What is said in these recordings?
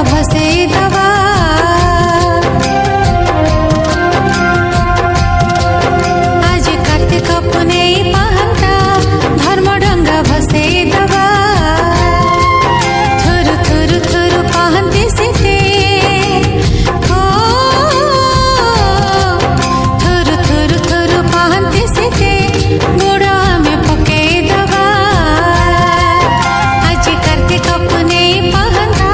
भसेई दबा आज कार्तिक पुनेई पाहंता धर्म डंगा भसेई दबा थुरु थुरु थुरु पाहंती सीते हो थुरु थुरु थुरु पाहंती सीते गुड़ में पकेई दबा आज कार्तिक पुनेई पाहंता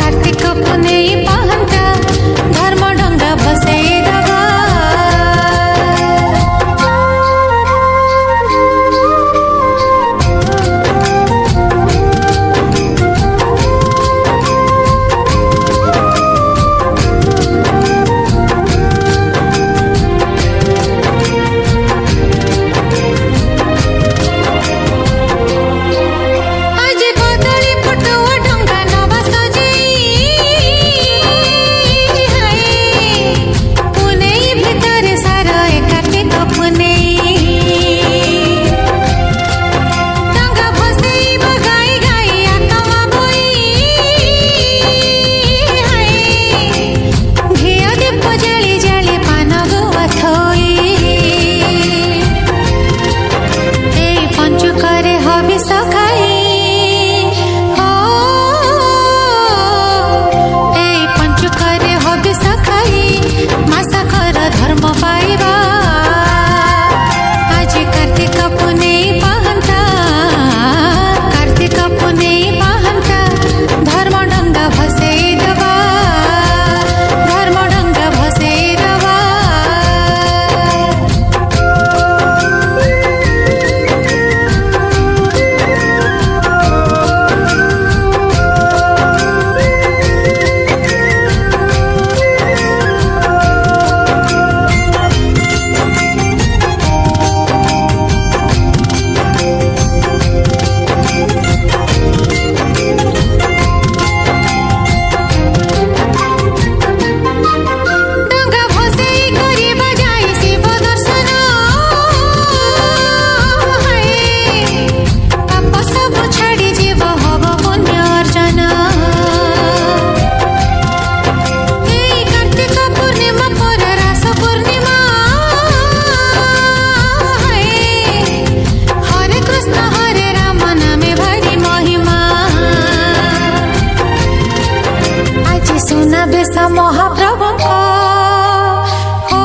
कार्तिक पुनेई पाहंता धर्म डंगा भसेई दबा आज कदली पटुआ डंगा नवा सजेई पुनेई भितर सारा कार्तिक पुनेई डंगा भसेई गाई गाई आत्मा बोई घिया दीप जाली जाली पान गुआ थोई एई पंचुकरे हबिष खाई हो एई पंचुकरे हबिष खाई मासाखर धर्म पाइबा आज कार्तिक पुनेई पाहंता कार्तिक पुनेई पाहंता धर्म डंगा भसेई दबा धर्म डंगा भसेई दबा डंगा भसेई करिबा जाई शिव दर्शन पाप सब छाड़ी जीव हब पुण्य अर्जन एई कार्तिक पूर्णिमा पर रास पूर्णिमा हरे कृष्ण हरे राम नामे भारी महिमा आज सुनाबेश महाप्रभुको हो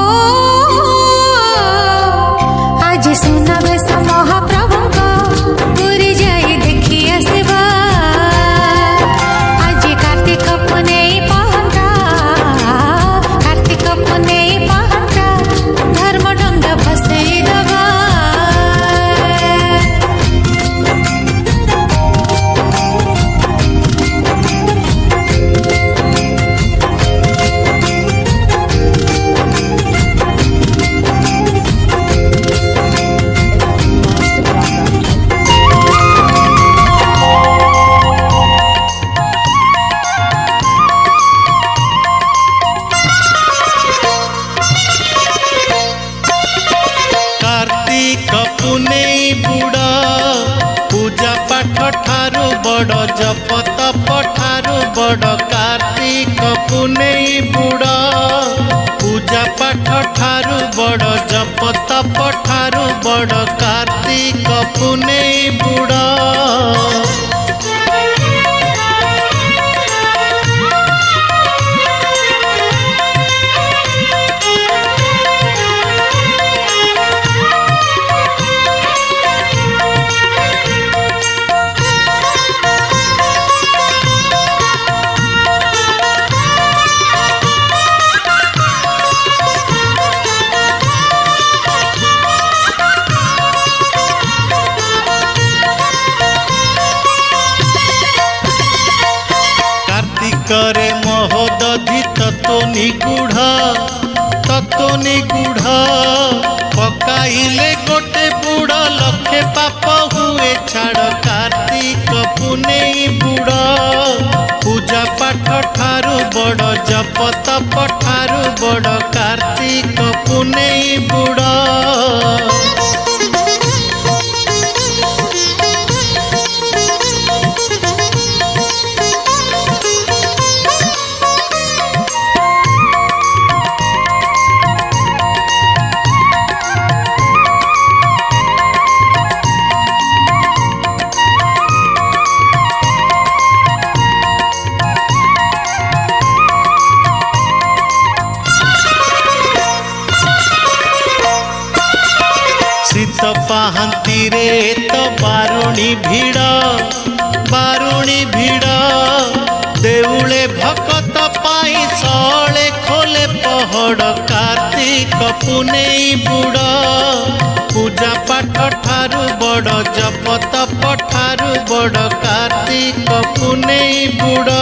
आज सुनाबेश महाप्रभुको पुरी जाई देखि आसिबा आज कार्तिक पुनेई पाहंता कार्तिक पुनेई पाहंता धर्म डंगा भसेई दबा कार्तिक पुनेई बुड़ पूजा पाठ ठारू बड़ जप तप ठारू बड़ कार्तिक पुनेई बुड़ पूजा पाठ ठारू बड़ जप तप ठारू बड़ कार्तिक पुनेई बुड़ करे महोदधि तत्व निगूढ़ पकाइले गोटे बुड़ लखे पाप हुए छाड़ कार्तिक पुनेई बुड़ पूजा पाठ ठारू बड़ जप तप ठारू बड़ कार्तिक पुनेई बुड़ पाहंती रे तो बारुणी भिड़ देउले भकत पाई सले खोले पहड़ कार्तिक पुनेई बुड़ पूजा पाठ ठारू बड़ जप तप ठारू बड़ कार्तिक पुनेई बुड़।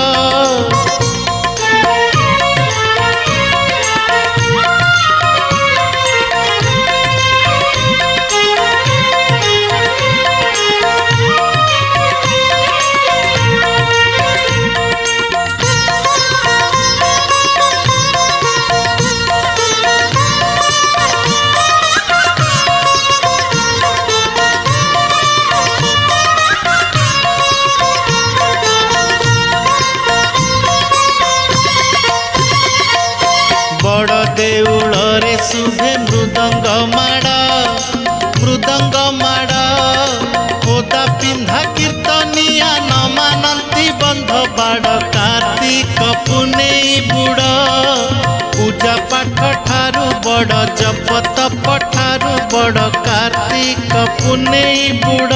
बड़ देउल रे शुभे मृदंग माड़ ओदा पिंधा कीर्तनिया न मानती बंध बाड़ कार्तिक पुनेई बुड़ पूजा पाठ ठारू बड़ जप तप ठारू बड़ कार्तिक पुनेई बुड़।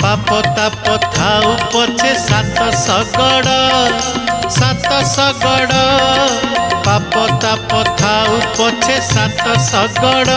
पाप ताप थाऊ पछे सात सगड़ पाप ताप थाऊ पछे सात सगड़